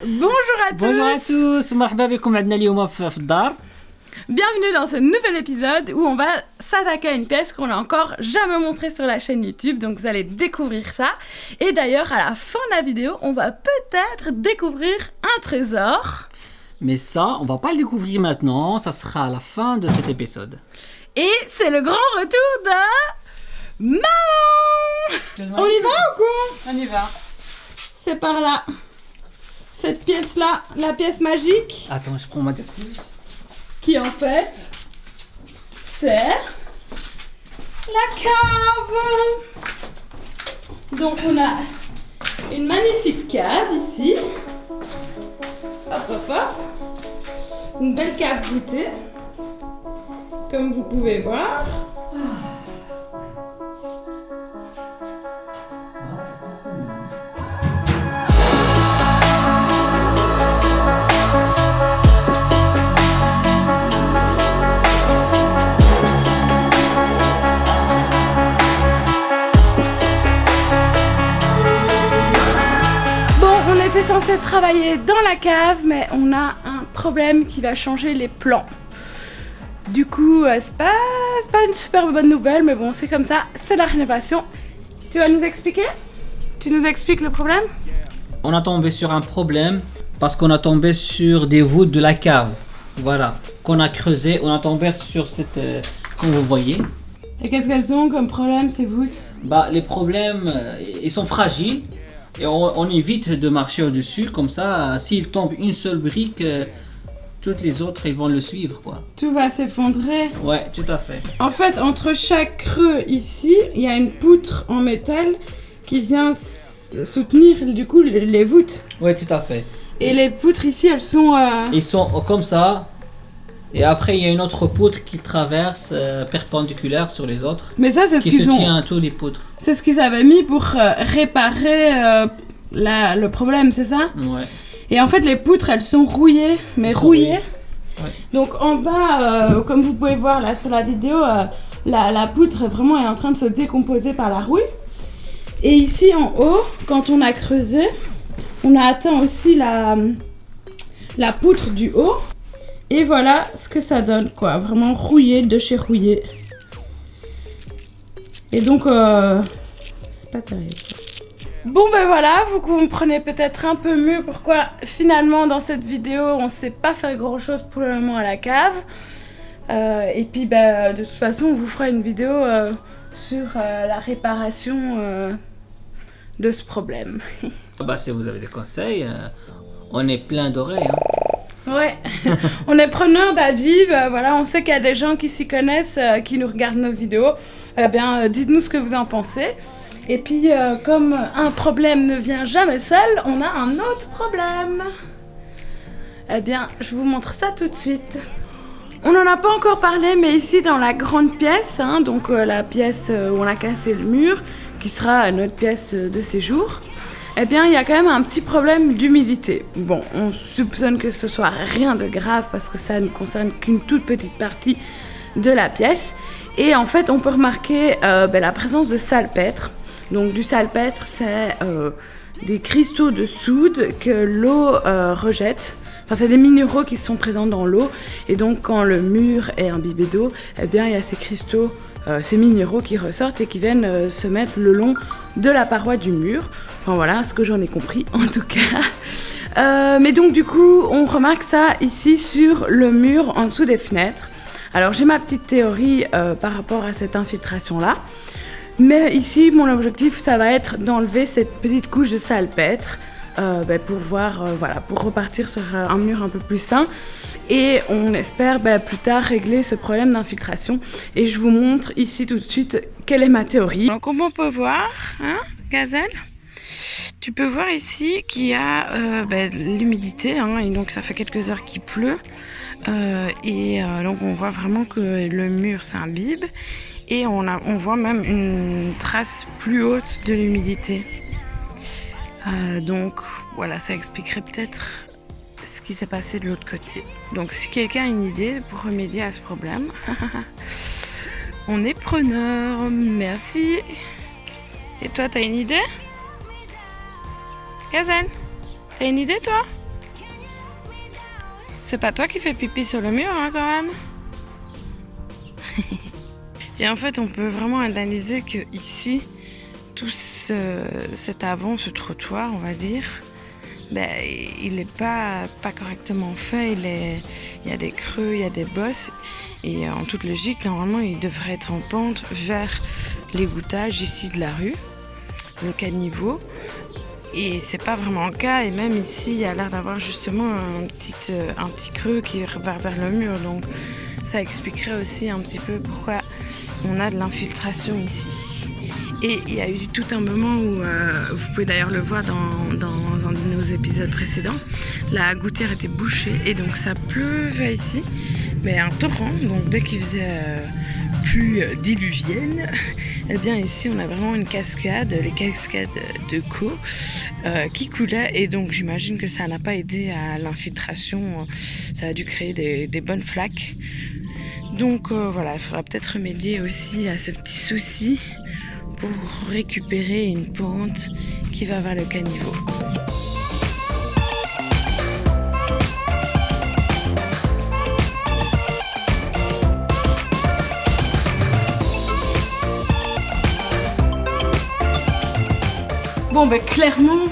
Bonjour à tous. Bonjour à tous, مرحبا بكم عندنا اليوم في الدار. Bienvenue dans ce nouvel épisode où on va s'attaquer à une pièce qu'on n'a encore jamais montrée sur la chaîne YouTube, donc vous allez découvrir ça. Et d'ailleurs, à la fin de la vidéo, on va peut-être découvrir un trésor. Mais ça, on va pas le découvrir maintenant, ça sera à la fin de cet épisode. Et c'est le grand retour de Maman. On y va ou quoi? On y va. C'est par là. Cette pièce-là, la pièce magique, Attends, je prends ma casquette. qui en fait, c'est la cave. Donc on a une magnifique cave ici. Hop hop hop. Une belle cave voûtée. Comme vous pouvez voir. On était censé travailler dans la cave, mais on a un problème qui va changer les plans. Du coup, c'est pas une super bonne nouvelle, mais bon, c'est comme ça, c'est la rénovation. Tu vas nous expliquer? Tu nous expliques le problème? On a tombé sur un problème parce qu'on a tombé sur des voûtes de la cave. Voilà, qu'on a creusé, on a tombé sur cette, comme vous voyez. Et qu'est-ce qu'elles ont comme problème, ces voûtes? Les problèmes, ils sont fragiles et on évite de marcher au-dessus. Comme ça, s'il tombe une seule brique, toutes les autres, ils vont le suivre, quoi. Tout va s'effondrer. Ouais, tout à fait. En fait, entre chaque creux ici, il y a une poutre en métal qui vient soutenir du coup les voûtes. Ouais, tout à fait. Et les poutres ici, elles sont... Ils sont comme ça. Et après, il y a une autre poutre qui traverse perpendiculaire sur les autres. Mais ça, c'est ce Qui qu'ils se ont... tient à tous les poutres. C'est ce qu'ils avaient mis pour réparer le problème, c'est ça? Ouais. Et en fait, les poutres, elles sont rouillées, mais Elles sont rouillées. rouillées. Ouais. Donc en bas, comme vous pouvez voir là sur la vidéo, la poutre vraiment est en train de se décomposer par la rouille. Et ici en haut, quand on a creusé, on a atteint aussi la poutre du haut. Et voilà ce que ça donne, quoi. Vraiment rouillé de chez rouillé. Et donc, c'est pas terrible. Bon ben voilà, vous comprenez peut-être un peu mieux pourquoi finalement dans cette vidéo on sait pas faire grand chose pour le moment à la cave. Et puis de toute façon on vous fera une vidéo sur la réparation de ce problème. Si vous avez des conseils, on est plein d'oreilles. Hein. Ouais, on est preneur d'avis, voilà, on sait qu'il y a des gens qui s'y connaissent, qui nous regardent nos vidéos. Eh bien, dites-nous ce que vous en pensez. Et puis, comme un problème ne vient jamais seul, on a un autre problème. Eh bien, je vous montre ça tout de suite. On n'en a pas encore parlé, mais ici, dans la grande pièce, donc la pièce où on a cassé le mur, qui sera notre pièce de séjour, eh bien, il y a quand même un petit problème d'humidité. Bon, on soupçonne que ce soit rien de grave, parce que ça ne concerne qu'une toute petite partie de la pièce. Et en fait, on peut remarquer la présence de salpêtre. Donc du salpêtre, c'est des cristaux de soude que l'eau rejette. Enfin, c'est des minéraux qui sont présents dans l'eau. Et donc, quand le mur est imbibé d'eau, eh bien, il y a ces cristaux, ces minéraux qui ressortent et qui viennent se mettre le long de la paroi du mur. Enfin, voilà ce que j'en ai compris, en tout cas. Mais donc, du coup, on remarque ça ici sur le mur en dessous des fenêtres. Alors, j'ai ma petite théorie par rapport à cette infiltration-là. Mais ici, mon objectif, ça va être d'enlever cette petite couche de salpêtre pour voir, pour repartir sur un mur un peu plus sain. Et on espère plus tard régler ce problème d'infiltration. Et je vous montre ici tout de suite quelle est ma théorie. Donc, comme on peut voir, Gazelle, tu peux voir ici qu'il y a l'humidité. Et donc, ça fait quelques heures qu'il pleut. Donc, on voit vraiment que le mur s'imbibe. Et on voit même une trace plus haute de l'humidité. Donc voilà, ça expliquerait peut-être ce qui s'est passé de l'autre côté. Donc si quelqu'un a une idée pour remédier à ce problème, on est preneur. Merci. Et toi, t'as une idée? Gazelle, t'as une idée toi? C'est pas toi qui fais pipi sur le mur, hein, quand même. Et en fait, on peut vraiment analyser que ici, tout cet avant, ce trottoir, on va dire, ben, il n'est pas correctement fait. Il y a des creux, il y a des bosses. Et en toute logique, normalement, il devrait être en pente vers l'égouttage ici de la rue, le caniveau. Et c'est pas vraiment le cas. Et même ici, il y a l'air d'avoir justement un petit creux qui va vers le mur. Donc, ça expliquerait aussi un petit peu pourquoi on a de l'infiltration ici. Et il y a eu tout un moment où, vous pouvez d'ailleurs le voir dans un de nos épisodes précédents, la gouttière était bouchée et donc ça pleuvait ici, mais un torrent, donc dès qu'il faisait plus diluvienne, eh bien ici on a vraiment une cascade, les cascades de Caux qui coulaient et donc j'imagine que ça n'a pas aidé à l'infiltration, ça a dû créer des bonnes flaques. Donc voilà, il faudra peut-être remédier aussi à ce petit souci pour récupérer une pente qui va vers le caniveau. Bon, ben clairement,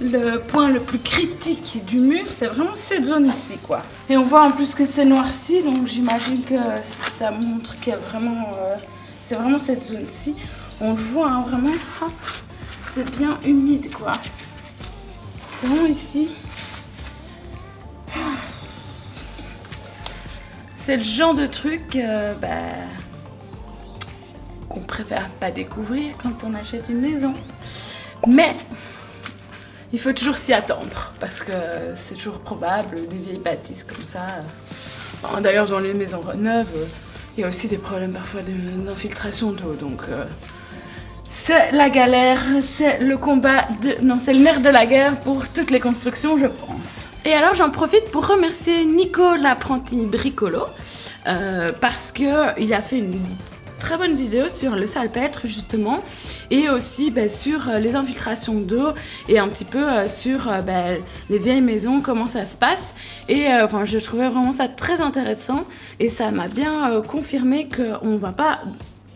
le point le plus critique du mur, c'est vraiment cette zone ici, quoi. Et on voit en plus que c'est noirci, donc j'imagine que ça montre qu'il y a vraiment... c'est vraiment cette zone-ci. On le voit, hein, vraiment. Hop, c'est bien humide, quoi. C'est vraiment ici. C'est le genre de truc qu'on préfère pas découvrir quand on achète une maison. Mais il faut toujours s'y attendre parce que c'est toujours probable, des vieilles bâtisses comme ça. D'ailleurs, dans les maisons neuves, il y a aussi des problèmes parfois d'infiltration d'eau. Donc, c'est la galère, c'est le combat, non, c'est le nerf de la guerre pour toutes les constructions, je pense. Et alors, j'en profite pour remercier Nico, l'apprenti bricolo, parce qu'il a fait une très bonne vidéo sur le salpêtre justement et aussi sur les infiltrations d'eau et un petit peu sur les vieilles maisons, comment ça se passe et je trouvais vraiment ça très intéressant et ça m'a bien confirmé qu'on ne va pas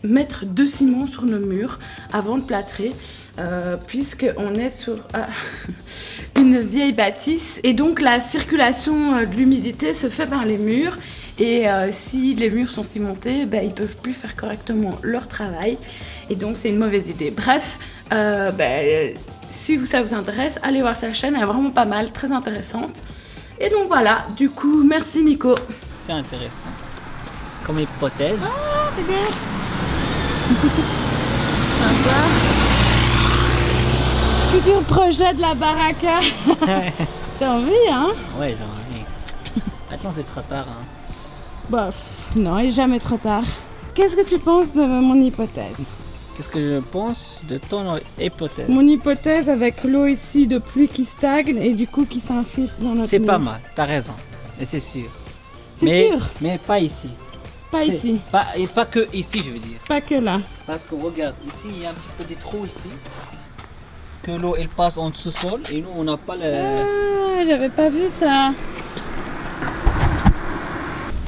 mettre de ciment sur nos murs avant de plâtrer puisqu'on est sur une vieille bâtisse et donc la circulation de l'humidité se fait par les murs. Et si les murs sont cimentés, ils ne peuvent plus faire correctement leur travail. Et donc, c'est une mauvaise idée. Bref, si ça vous intéresse, allez voir sa chaîne. Elle est vraiment pas mal, très intéressante. Et donc, voilà. Du coup, merci Nico. C'est intéressant. Comme hypothèse. Ah, regarde. Sympa. Futur projet de la baraka. T'as envie, hein? Ouais, j'ai envie. Maintenant, c'est trop tard, hein. Bah, non, il n'est jamais trop tard. Qu'est-ce que tu penses de mon hypothèse? Qu'est-ce que je pense de ton hypothèse? Mon hypothèse avec l'eau ici de pluie qui stagne et du coup qui s'infiltre dans notre C'est mur. pas mal, t'as raison. Et c'est sûr. C'est sûr? Mais pas ici. Pas ici. Et pas que ici, je veux dire. Pas que là. Parce que regarde, ici, il y a un petit peu des trous ici. Que l'eau, elle passe en dessous-sol et nous, on n'a pas le... Ah, j'avais pas vu ça.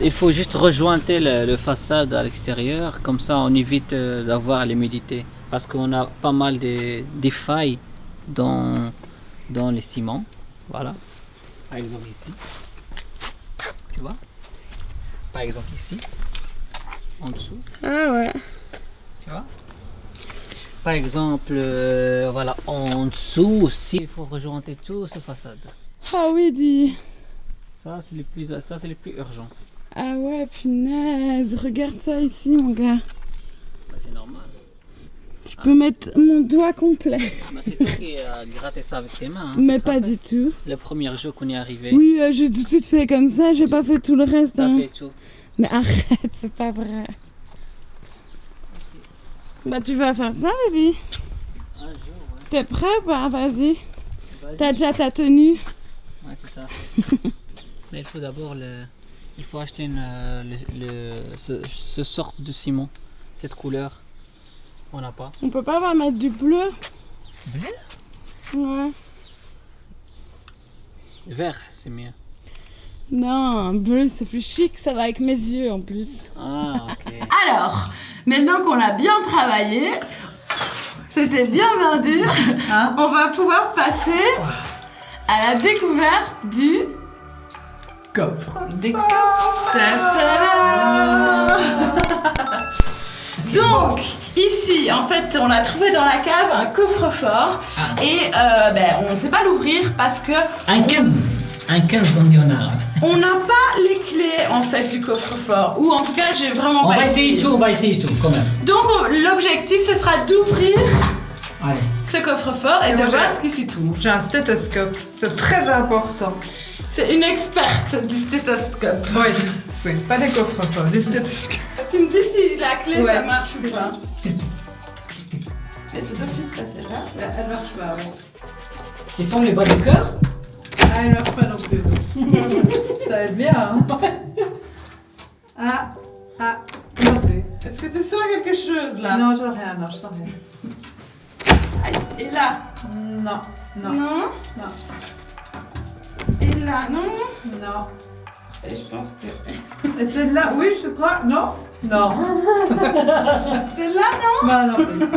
Il faut juste rejoindre le façade à l'extérieur, comme ça on évite d'avoir l'humidité. Parce qu'on a pas mal des failles dans les ciments. Voilà. Par exemple ici. Tu vois? Par exemple ici. En dessous. Ah ouais. Tu vois? Par exemple, voilà, en dessous aussi, il faut rejoindre toute cette façade. Ah oui, dis. Ça c'est le plus urgent. Ah ouais, punaise, regarde ça ici, mon gars. Bah, c'est normal. Je peux mettre mon doigt complet. Bah, c'est toi qui as gratté ça avec tes mains. Hein, Mais pas du tout. Le premier jour qu'on est arrivé. Oui, j'ai tout de suite fait comme ça, j'ai pas fait tout le reste. T'as Hein. fait tout. Mais arrête, c'est pas vrai. Bah tu vas faire ça, baby. Un jour, ouais. T'es prêt ou pas? Vas-y. Vas-y. T'as déjà ta tenue? Ouais, c'est ça. Mais il faut d'abord il faut acheter ce sorte de ciment, cette couleur. On n'a pas. On peut pas mettre du bleu? Bleu? Ouais. Vert, c'est mieux. Non, bleu c'est plus chic, ça va avec mes yeux en plus. Ah, ok. Alors, maintenant qu'on a bien travaillé, c'était bien dur, Hein? on va pouvoir passer à la découverte du Coffre. Donc, ici, en fait, on a trouvé dans la cave un coffre-fort et on ne sait pas l'ouvrir parce que Un 15 on dit en arabe. on n'a pas les clés en fait du coffre-fort, ou en tout cas, j'ai vraiment On pas va essayer tout quand même. Donc, l'objectif, ce sera d'ouvrir Allez. ce coffre-fort et de voir ce qui s'y trouve. J'ai un stéthoscope, c'est très important. C'est une experte du stéthoscope. Oui, pas des coffres-forts, du stéthoscope. Tu me dis si la clé Ouais. ça marche ou pas. Et c'est d'office passé là. Elle marche pas, oui. Ce sont les bas de cœur. Ah, elle marche pas non plus. Ça aide bien, hein. Non plus. Est-ce que tu sens quelque chose là? Non, je sens rien, non, je sens rien. Aïe. Et là? Non, non, Non. non, Et là? Non. non. Et je pense que... Et celle-là, oui, je crois, non? Non. C'est là, non? Non, non plus.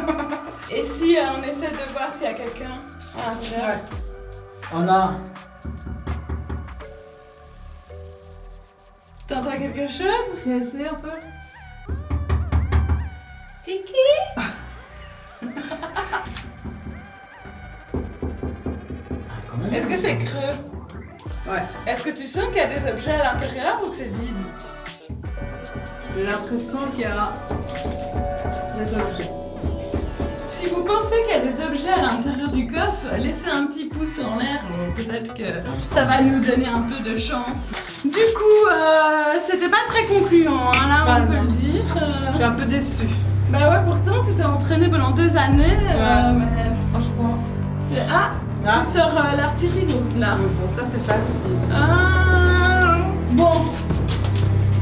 Et si on essaie de voir s'il y a quelqu'un à l'intérieur? Ouais. On a. T'entends quelque chose? J'ai essayé un peu. C'est qui? Quand même. Est-ce que c'est creux? Ouais. Est-ce que tu sens qu'il y a des objets à l'intérieur ou que c'est vide? J'ai l'impression qu'il y a des objets. Si vous pensez qu'il y a des objets à l'intérieur du coffre, laissez un petit pouce en l'air, peut-être que ça va nous donner un peu de chance. Du coup, c'était pas très concluant, hein, là Bah, on peut non. le dire. Je suis un peu déçue. Bah ouais, pourtant tu t'es entraîné pendant des années, mais Franchement. c'est... Ah. Tu sors l'artillerie donc là. Bon, ça c'est facile. Bon,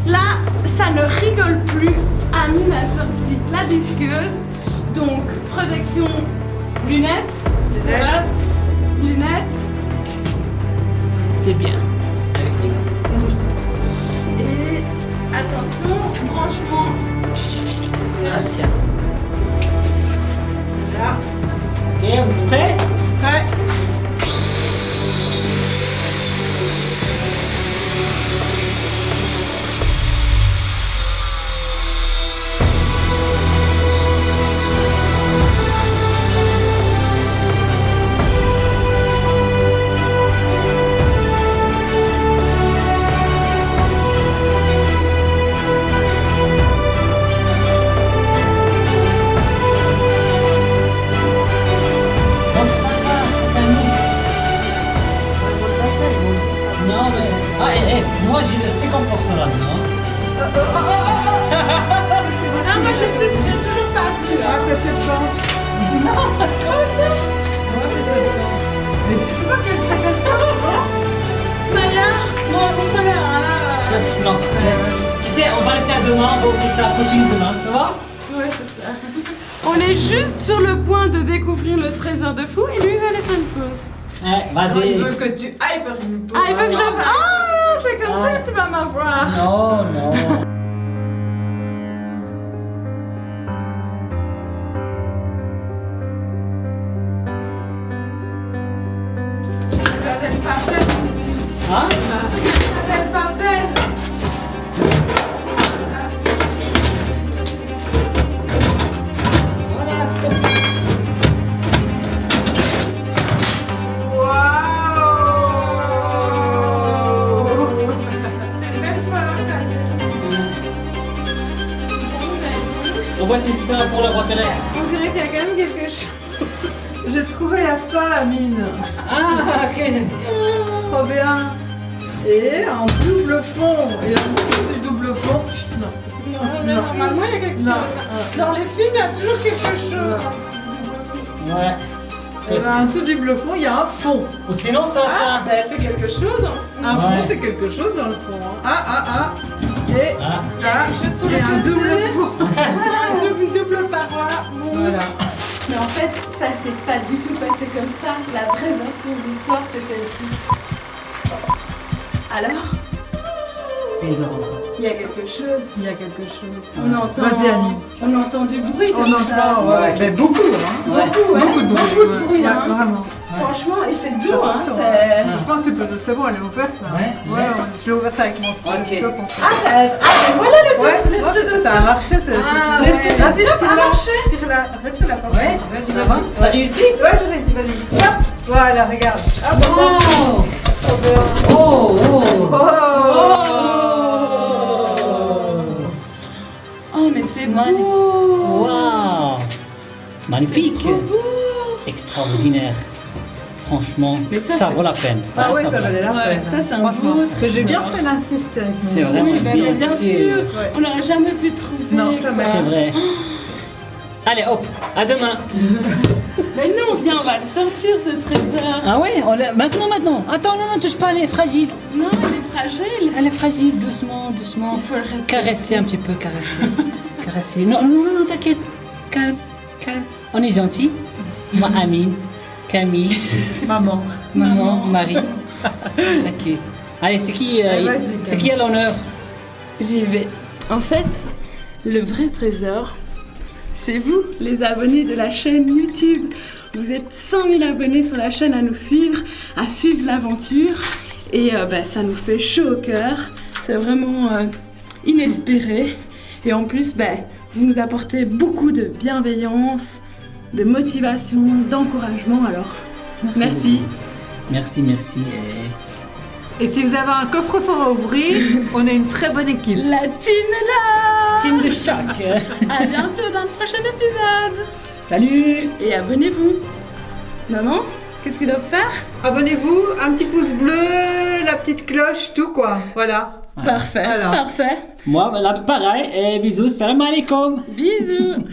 là, ça ne rigole plus. Amine a sorti la disqueuse. Donc, protection, lunettes, Lunettes. lunettes. C'est bien. Avec les gants. Et attention, branchement. Ah, tiens. Là. Ok, vous êtes prêts? Ouais. Montre pas ça, c'est un nous. Non, mais. Ah, moi j'ai le 50% là-dedans. Ah, moi j'ai toujours pas vu. Ah, c'est septembre. Non, comment ça? Moi, c'est septembre. Mais c'est pas qu'elle se casse pas, non? Maya, bon, on peut là. Non, laisse. Tu sais, on va laisser à demain, on va ouvrir ça, continue demain, ça va? Ouais, c'est ça. On est juste sur le point de découvrir le trésor de fou et lui il va aller faire une pause. Ouais, Non, il vas-y. veut que tu ailles faire une pause. Ah, il veut que je... Ah, c'est comme ça que tu vas m'avoir. Non, non. Elle pas belle. Hein? Elle pas belle. Voilà, stop. Waouh. C'est une belle fois. On voit que c'est ça pour la boîte à l'air. On dirait qu'il y a quand même quelque chose. J'ai trouvé à ça, Amine. Ah, ok. Trop bien. Et en double fond. Et en dessous du double fond. Non. Mais normalement, il y a quelque Non. chose. Dans les films, il y a toujours quelque chose. Ouais. Et ben, en dessous du double fond, il y a un fond. Ou sinon, ça, Ah, ça. ben c'est quelque chose. Un Ouais. fond, c'est quelque chose dans le fond. Hein. Et Ah. là, quelque chose sur il y le a un côté. double fond. Une double paroi. Bon. Voilà. Mais en fait, ça s'est pas du tout passé comme ça. La vraie version de l'histoire, c'est celle-ci. Alors, Il dort encore. Il y a quelque chose. Il y a quelque chose. On entend. Vas-y, Annie. On entend du bruit. On comme ça. entend, ouais, mais beaucoup, hein. Ouais. Beaucoup, hein. Beaucoup de bruit. Beaucoup de bruit, ouais, hein. vraiment. Franchement, et c'est doux, hein. Attention, c'est- Je pense que c'est bon, elle est ouverte là. Ouais. Je l'ai ouverte avec mon stéthoscope en fait. Voilà le Ouais, stéthoscope. ça a marché, c'est Ah, super. le stéthoscope Vas-y, a marché. Tire-la, retire-la. pardon. Ouais, Vas-y, ça vas-y. va? T'as Ouais. réussi? Ouais, j'ai réussi, vas-y. Hop, voilà, regarde. Hop, hop, hop. Oh! Trop bien. Oh! Oh! Oh, mais c'est Magnifique. beau. Waouh! Magnifique! Trop beau. Extraordinaire. Franchement, Mais ça, ça c'est- vaut la peine. Ah Ouais, ouais, ça vaut la valait la peine. Ouais, peine. ça, c'est un Franchement. beau Mais j'ai bien trésor. fait d'insister avec C'est mon- vraiment Oui, mais bien bien. sûr. Ouais. On n'aurait jamais pu trouver. Non, jamais. C'est vrai. Allez, hop, à demain. Mais non, viens, on va le sortir ce trésor. Ah ouais, maintenant. Attends, non, touche pas, elle est fragile. Non, il est fragile. Elle est fragile, doucement. Il faut le rester. Caresser un petit peu, caresser. Non, t'inquiète. Calme. On est gentil. Moi, Amine, Camille, Maman. maman, Marie. Ok. Allez, c'est qui à l'honneur? J'y vais. En fait, le vrai trésor, c'est vous, les abonnés de la chaîne YouTube. Vous êtes 100 000 abonnés sur la chaîne à nous suivre, à suivre l'aventure. Et ça nous fait chaud au cœur. C'est vraiment inespéré. Et en plus, vous nous apportez beaucoup de bienveillance, de motivation, d'encouragement. Alors, merci. Merci. Et si vous avez un coffre-fort à ouvrir, on est une très bonne équipe. La team est là. Team de choc. À bientôt dans le prochain épisode. Salut. Et abonnez-vous. Maman, qu'est-ce qu'il doit faire? Abonnez-vous, un petit pouce bleu, la petite cloche, tout quoi. Voilà. Parfait, Voilà. parfait. Moi, pareil. Et bisous. Salam alaikum. Bisous.